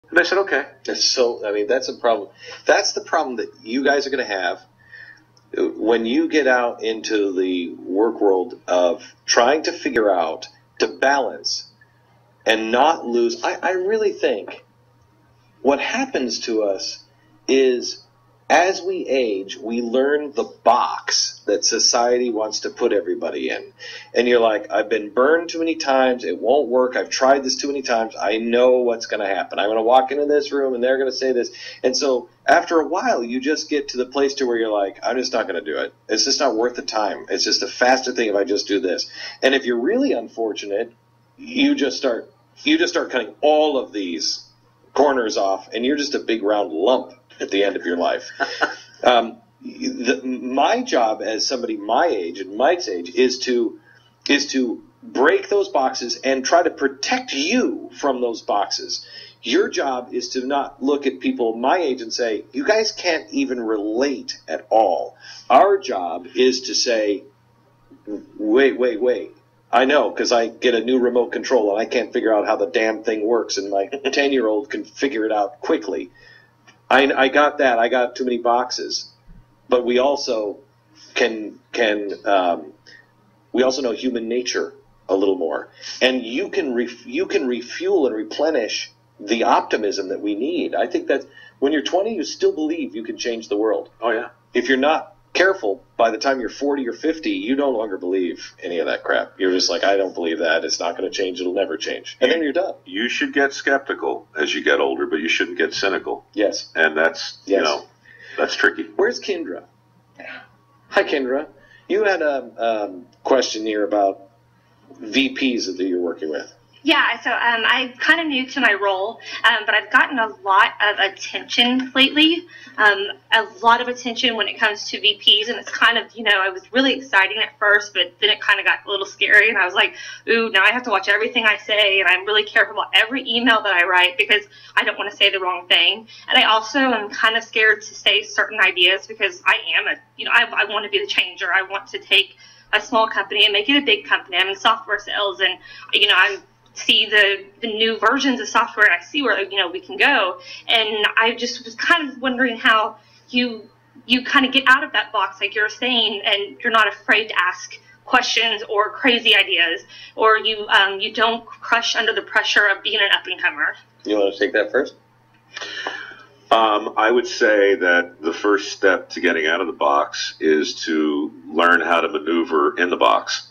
And I said, okay. So, I mean, that's a problem. That's the problem that you guys are going to have when you get out into the work world of trying to figure out to balance and not lose. I really think what happens to us is as we age, we learn the box that society wants to put everybody in. And you're like, I've been burned too many times. It won't work. I've tried this too many times. I know what's going to happen. I'm going to walk into this room and they're going to say this. And so after a while, you just get to the place to where you're like, I'm just not going to do it. It's just not worth the time. It's just a faster thing if I just do this. And if you're really unfortunate, you just start cutting all of these corners off, and you're just a big round lump at the end of your life. My job as somebody my age and Mike's age is to break those boxes and try to protect you from those boxes. Your job is to not look at people my age and say, you guys can't even relate at all. Our job is to say, wait. I know, because I get a new remote control and I can't figure out how the damn thing works, and my 10-year-old can figure it out quickly. I got that. I got too many boxes. But we also we also know human nature a little more. And you can refuel and replenish the optimism that we need. I think that when you're 20, you still believe you can change the world. Oh, yeah. If you're not careful, by the time you're 40 or 50, you no longer believe any of that crap. You're just like, I don't believe that. It's not going to change. It'll never change. And then you're done. You should get skeptical as you get older, but you shouldn't get cynical. Yes. And that's, you know, that's tricky. Where's Kendra? Hi, Kendra. You had a question here about VPs that you're working with. Yeah, so I'm kind of new to my role, but I've gotten a lot of attention lately, a lot of attention when it comes to VPs, and it's kind of, it was really exciting at first, but then it kind of got a little scary, and I was like, ooh, now I have to watch everything I say, and I'm really careful about every email that I write because I don't want to say the wrong thing, and I also am kind of scared to say certain ideas because I am I want to be the changer. I want to take a small company and make it a big company. I'm in software sales, and, I'm see the new versions of software, and I see where we can go, and I just was kind of wondering how you kind of get out of that box, like you're saying, and you're not afraid to ask questions or crazy ideas, or you don't crush under the pressure of being an up and comer. You want to take that first? I would say that the first step to getting out of the box is to learn how to maneuver in the box.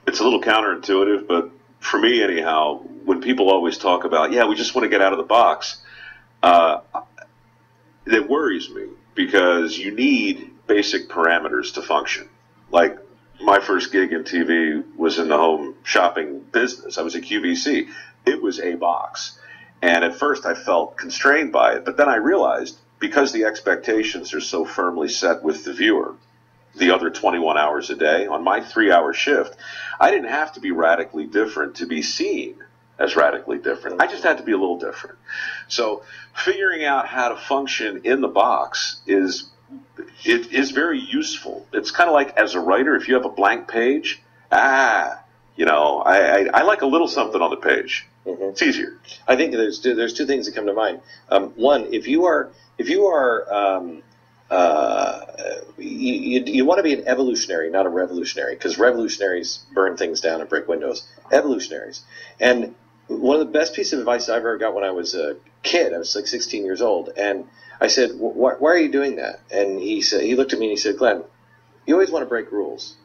It's a little counterintuitive, but for me anyhow, when people always talk about, we just want to get out of the box, it worries me because you need basic parameters to function. Like my first gig in TV was in the home shopping business. I was at QVC. It was a box. And at first I felt constrained by it, but then I realized because the expectations are so firmly set with the viewer, the other 21 hours a day, on my 3-hour shift, I didn't have to be radically different to be seen as radically different. I just had to be a little different. So figuring out how to function in the box is very useful. It's kind of like as a writer, if you have a blank page, I like a little something on the page. Mm-hmm. It's easier. I think there's two things that come to mind. One, if you are you want to be an evolutionary, not a revolutionary, because revolutionaries burn things down and break windows. Evolutionaries. And one of the best pieces of advice I ever got when I was a kid, I was like 16 years old, and I said, why are you doing that? And he looked at me and he said, Glenn, you always want to break rules,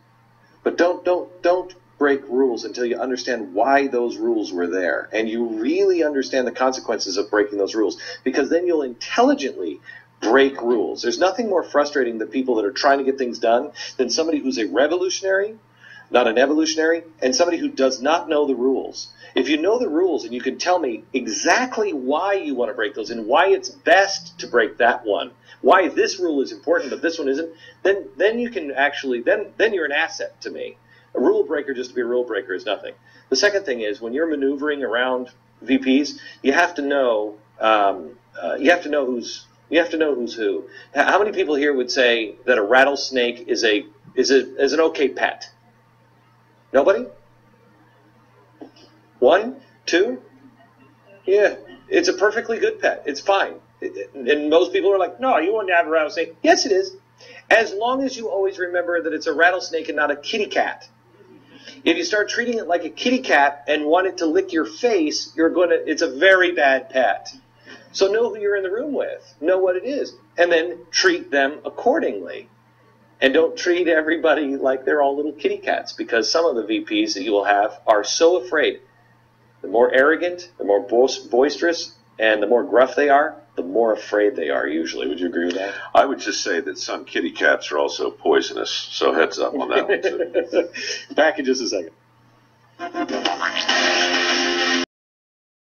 but don't break rules until you understand why those rules were there, and you really understand the consequences of breaking those rules, because then you'll intelligently break rules. There's nothing more frustrating than people that are trying to get things done than somebody who's a revolutionary, not an evolutionary, and somebody who does not know the rules. If you know the rules and you can tell me exactly why you want to break those and why it's best to break that one, why this rule is important but this one isn't, then you can actually, then you're an asset to me. A rule breaker just to be a rule breaker is nothing. The second thing is when you're maneuvering around VPs, you have to know who's who. How many people here would say that a rattlesnake is an okay pet? Nobody? 1, 2? Yeah, it's a perfectly good pet. It's fine. And most people are like, no, you wouldn't have a rattlesnake. Yes, it is. As long as you always remember that it's a rattlesnake and not a kitty cat. If you start treating it like a kitty cat and want it to lick your face, it's a very bad pet. So know who you're in the room with. Know what it is. And then treat them accordingly. And don't treat everybody like they're all little kitty cats, because some of the VPs that you will have are so afraid. The more arrogant, the more boisterous, and the more gruff they are, the more afraid they are usually. Would you agree with that? I would just say that some kitty cats are also poisonous, so heads up on that one too. Back in just a second.